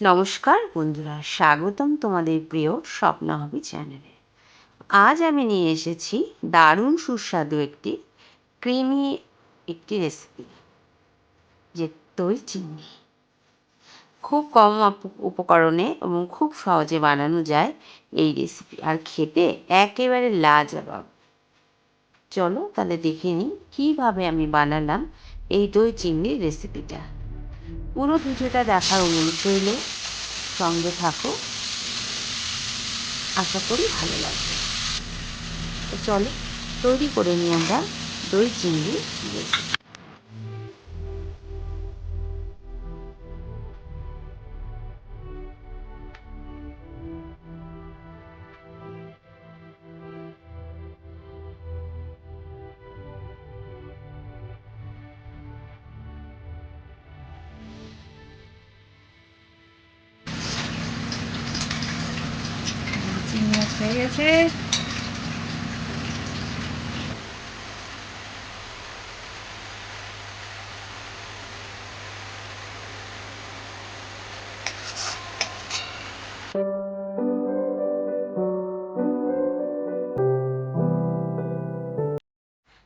নমস্কার বন্ধুরা, স্বাগতম তোমাদের প্রিয় স্বপ্না হবি চ্যানেলে। আজ আমি নিয়ে এসেছি দারুণ সুস্বাদু ক্রিমি একটি রেসিপি, যে দই চিংড়ি। খুব কম উপকরণে এবং খুব সহজে বানানো যায় এই রেসিপি, আর খেতে একেবারে লাজবাব। চলো তাহলে দেখে নিই কীভাবে আমি বানালাম এই দই চিংড়ির রেসিপিটা। পুরো ভিডিওটা দেখার অনুরোধ রইল, সঙ্গে থাকো, আশা করি ভালো লাগবে। তো চলো তৈরি করে নিই আমরা দই চিংড়ি রেসিপি। চিংড়ি মাছ হয়ে গেছে।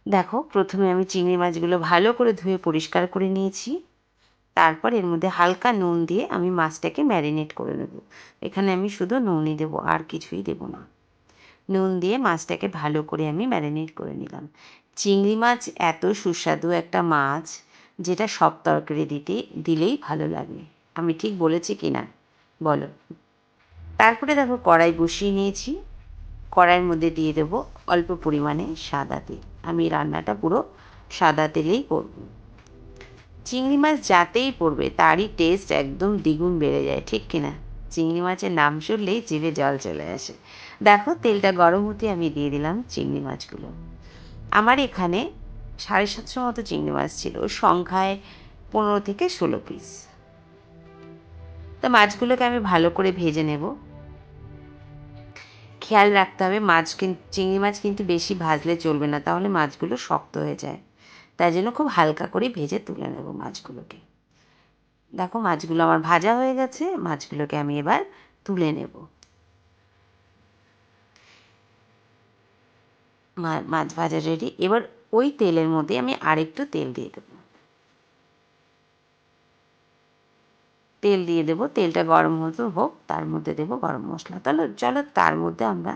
দেখো, প্রথমে আমি চিংড়ি মাছগুলো ভালো করে ধুয়ে পরিষ্কার করে নিয়েছি। তারপর এর মধ্যে হালকা নুন দিয়ে আমি মাছটাকে ম্যারিনেট করে নেব। এখানে আমি শুধু নুনই দেবো, আর কিছুই দেবো না। নুন দিয়ে মাছটাকে ভালো করে আমি ম্যারিনেট করে নিলাম। চিংড়ি মাছ এত সুস্বাদু একটা মাছ, যেটা সব তরকারি দিলেই ভালো লাগে। আমি ঠিক বলেছি কি না বলো? তারপরে দেখো, কড়াই বসিয়ে নিয়েছি। কড়াইয়ের মধ্যে দিয়ে দেবো অল্প পরিমাণে সাদা তেল। আমি রান্নাটা পুরো সাদা তেলেই করব। চিংড়ি মাছ যাতেই পড়বে তারই টেস্ট একদম দ্বিগুণ বেড়ে যায়, ঠিক কিনা? চিংড়ি মাছের নাম শুনলেই জিভে জল চলে আসে। দেখো, তেলটা গরম হতে আমি দিয়ে দিলাম চিংড়ি মাছগুলো। আমার এখানে 750 মতো চিংড়ি মাছ ছিল, সংখ্যায় 15 থেকে 16 পিস। তো মাছগুলোকে আমি ভালো করে ভেজে নেব। খেয়াল রাখতে হবে, চিংড়ি মাছ কিন্তু বেশি ভাজলে চলবে না, তাহলে মাছগুলো শক্ত হয়ে যায়। তাই জন্য খুব হালকা করে ভেজে তুলে নেব মাছগুলোকে। দেখো, মাছগুলো আমার ভাজা হয়ে গেছে। মাছগুলোকে আমি এবার তুলে নেব। মাছ ভাজা রেডি। এবার ওই তেলের মধ্যে আমি আরেকটু তেল দিয়ে দেবো। তেলটা গরম হোক, তার মধ্যে দেবো গরম মশলা। তাহলে চলো তার মধ্যে আমরা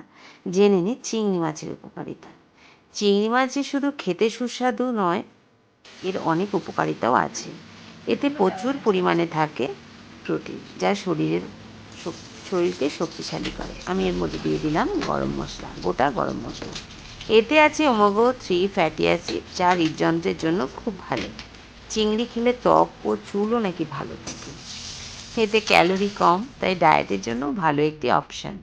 জেনে নিই চিংড়ি মাছের উপকারিতা। চিংড়ি মাছ যে শুধু খেতে সুস্বাদু নয়, এর অনেক উপকারিতাও আছে। এতে প্রচুর পরিমাণে থাকে প্রোটিন, যা শরীরকে শক্তিশালী করে। আমি এর মধ্যে দিয়ে দিলাম গরম মশলা, গোটা গরম মশলা। এতে আছে ওমেগা 3 ফ্যাটি অ্যাসিড, যা হৃদযন্ত্রের জন্য খুব ভালো। চিংড়ি খেলে ত্বক ও চুলও নাকি ভালো থাকে। এতে ক্যালোরি কম, তাই ডায়েটের জন্য ভালো একটি অপশান।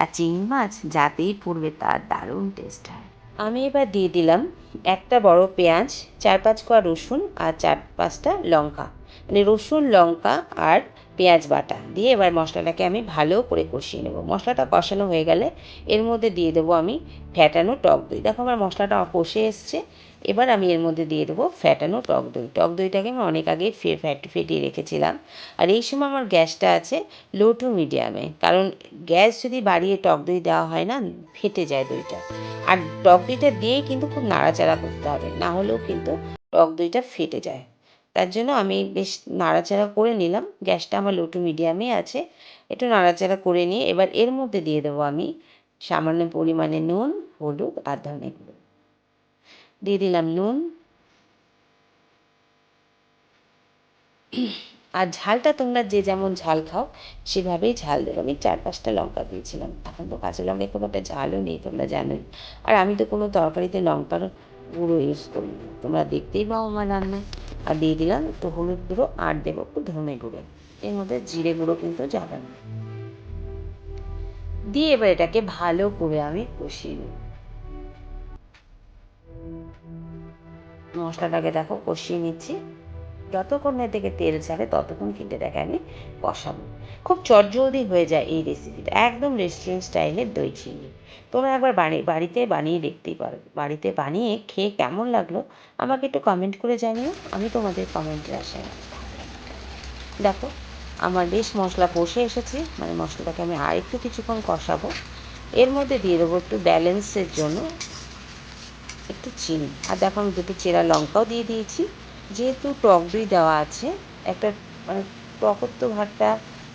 আর চিংড়ি মাছ যাতেই পড়বে তার দারুণ টেস্ট হয়। আমি এবার দিয়ে দিলাম একটা বড় পেঁয়াজ, 4-5 কোয়া রসুন আর 4-5টা লঙ্কা, মানে রসুন, লঙ্কা আর পেঁয়াজ বাটা দিয়ে এবার মশলাটাকে আমি ভালো করে কষিয়ে নেব। মশলাটা কষানো হয়ে গেলে এর মধ্যে দিয়ে দেবো আমি ফ্যাটানো টক দই। দেখো, আমার মশলাটা কষে এসছে। এবার আমি এর মধ্যে দিয়ে দেবো ফ্যাটানো টক দই। টক দইটাকে আমি অনেক আগে ফেটিয়ে রেখেছিলাম। আর এই সময় আমার গ্যাসটা আছে লো টু মিডিয়ামে, কারণ গ্যাস যদি বাড়িয়ে টক দই দেওয়া হয় না, ফেটে যায় দইটা। আর টক দইটা দিয়েই কিন্তু খুব নাড়াচাড়া করতে হবে, না হলেও কিন্তু টক দইটা ফেটে যায়। তার জন্য আমি বেশ নাড়াচাড়া করে নিলাম। গ্যাসটা আমার লো টু মিডিয়ামে আছে। একটু নাড়াচাড়া করে নিয়ে এবার এর মধ্যে দিয়ে দেবো আমি সামান্য পরিমাণে নুন, হলুদ আর ধনে গুঁড়ো। দিয়ে দিলাম নুন। আর ঝালটা তোমরা যে যেমন ঝাল খাও সেভাবেই ঝাল দেবো। আমি 4-5টা লঙ্কা দিয়েছিলাম। এখন তো কাঁচা লঙ্কায় খুব একটা ঝালও নেই, তোমরা জানোই। আর আমি তো কোনো তরকারিতে লঙ্কার গুঁড়ো ইউজ করি না, তোমরা দেখতেই পাও আমার রান্নায়। আর দিয়ে দিলাম একটু হলুদ গুঁড়ো, আর দেবো একটু ধনে গুঁড়ো। এর মধ্যে জিরে গুঁড়ো কিন্তু যাবে না। দিয়ে এবার এটাকে ভালো করে আমি কষিয়ে নেব। মশলাটাকে দেখো কষিয়ে নিচ্ছি। যতক্ষণ না থেকে তেল ছাড়ে ততক্ষণ কিন্তু এটাকে আমি কষাবো। খুব চটজলদি হয়ে যায় এই রেসিপিটা, একদম রেস্টুরেন্ট স্টাইলের দই চিংড়ি। তোমরা একবার বাড়িতে বানিয়ে দেখতেই পারো। বাড়িতে বানিয়ে খেয়ে কেমন লাগলো আমাকে একটু কমেন্ট করে জানিও, আমি তোমাদের কমেন্টের আশায়। দেখো, আমার বেশ মশলা কষে এসেছে, মানে মশলাটাকে আমি আর একটু কিছুক্ষণ কষাবো। এর মধ্যে দিয়ে দেবো একটু ব্যালেন্সের জন্য একটু চিনি, আর দেখো আমি দুটো চেরা লঙ্কাও দিয়ে দিয়েছি। যেহেতু টক দই দেওয়া আছে, একটা মানে টকত্ব ভাতটা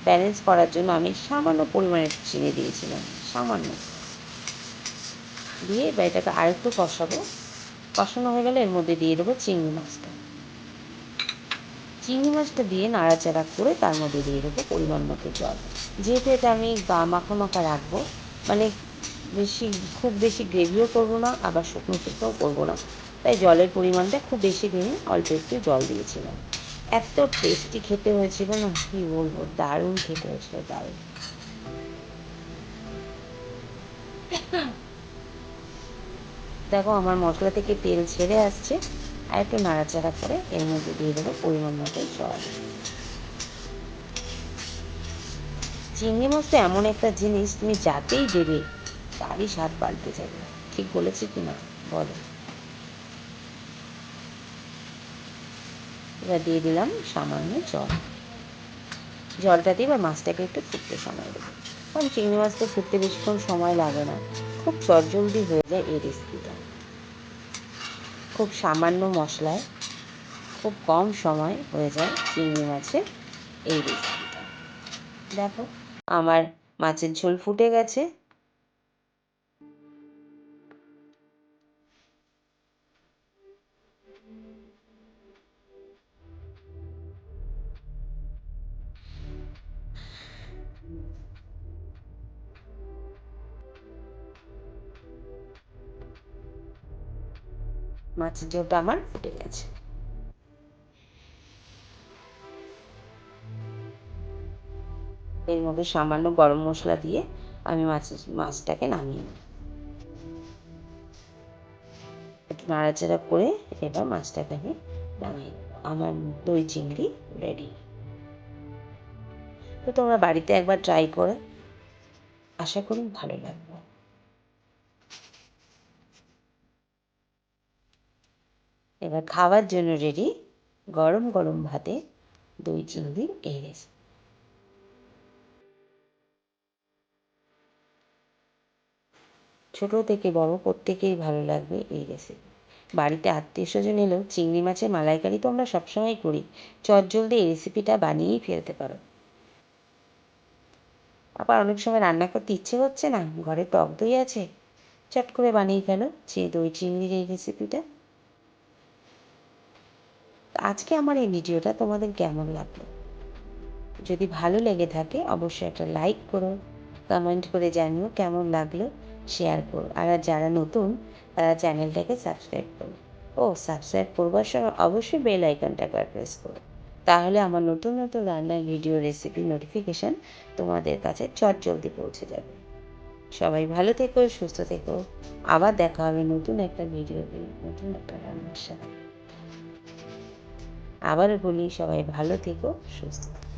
ব্যালেন্স করার জন্য আমি সামান্য পরিমাণে চিনি দিয়েছিলাম, সামান্য। দিয়ে এবার এটাকে আরেকটু কষাবো। কষানো হয়ে গেলে এর মধ্যে দিয়ে দেবো চিংড়ি মাছটা। চিংড়ি মাছটা দিয়ে নাড়াচাড়া করে তার মধ্যে দিয়ে দেবো পরিমাণ মতো জল। যেহেতু এটা আমি গা মাখা মাখা রাখবো, মানে বেশি খুব বেশি গ্রেভিও করবো না, আবার শুকনো শুকনোও করবো না, তাই জলের পরিমাণটা খুব বেশি দিয়ে অল্প একটু জল দিয়েছিলাম। এত টেস্টি খেতে হয়েছিল না, কী বলবো, দারুণ খেতে হয়েছিল, দারুণ। দেখো আমার মশলা থেকে তেল ছেড়ে আসছে, আর একটু নাড়াচাড়া করে এর মধ্যে দিয়ে দেবো পরিমাণ মতো জল। চিংড়ি মাছ তো এমন একটা জিনিস, তুমি যাতেই দেবে তারই স্বাদ পাল্টে যাবে। ঠিক বলেছি কি না বলো? এবার দিয়ে দিলাম সামান্য জল। জলটা দিয়ে এবার মাছটাকে একটু ফুটতে সময় দেবো, কারণ চিংড়ি মাছটা ফুটতে বেশিক্ষণ সময় লাগে না, খুব চটজলদি হয়ে যায় এই রেসিপিটা। খুব সামান্য মশলায় খুব কম সময় হয়ে যায় চিংড়ি মাছের এই রেসিপিটা। দেখো আমার মাছের ঝোল ফুটে গেছে। মাছের ঝোলটা আমার ফুটে গেছে। এর মধ্যে সামান্য গরম মশলা দিয়ে আমি মাছটাকে নামিয়ে নিই। একটু নাড়াচাড়া করে এবার মাছটাকে আমি নামিয়ে নেব। আমার দই চিংড়ি রেডি। তো তোমরা বাড়িতে একবার ট্রাই করে আশা করি ভালো লাগবে। এবার খাওয়ার জন্য রেডি গরম গরম ভাতে দই চিংড়ির এই রেসিপি। ছোট থেকে বড় প্রত্যেকেই ভালো লাগবে এই রেসিপি। বাড়িতে আত্মীয় স্বজন এলেও চিংড়ি মাছের মালাইকারি তো আমরা সবসময় করি, চটজলদি এই রেসিপিটা বানিয়েই ফেলতে পারো। আবার অনেক সময় রান্না করতে ইচ্ছে হচ্ছে না, ঘরে টক দই আছে, চট করে বানিয়ে ফেলো যে দই চিংড়ির এই রেসিপিটা। আজকে আমার এই ভিডিওটা তোমাদের কেমন লাগলো? যদি ভালো লেগে থাকে অবশ্যই একটা লাইক করো, কমেন্ট করে জানিও কেমন লাগলো, শেয়ার করো। আর যারা নতুন তারা চ্যানেলটাকে সাবস্ক্রাইব করো। ও সাবস্ক্রাইব করবার সময় অবশ্যই বেল আইকনটা একবার প্রেস করো, তাহলে আমার নতুন নতুন রান্নার ভিডিও রেসিপি নোটিফিকেশান তোমাদের কাছে চটজলদি পৌঁছে যাবে। সবাই ভালো থেকো, সুস্থ থেকো। আবার দেখা হবে নতুন একটা ভিডিও দিয়ে, নতুন একটা রান্নার সাথে। আবারও বলি, সবাই ভালো থেকো, সুস্থ থেকো।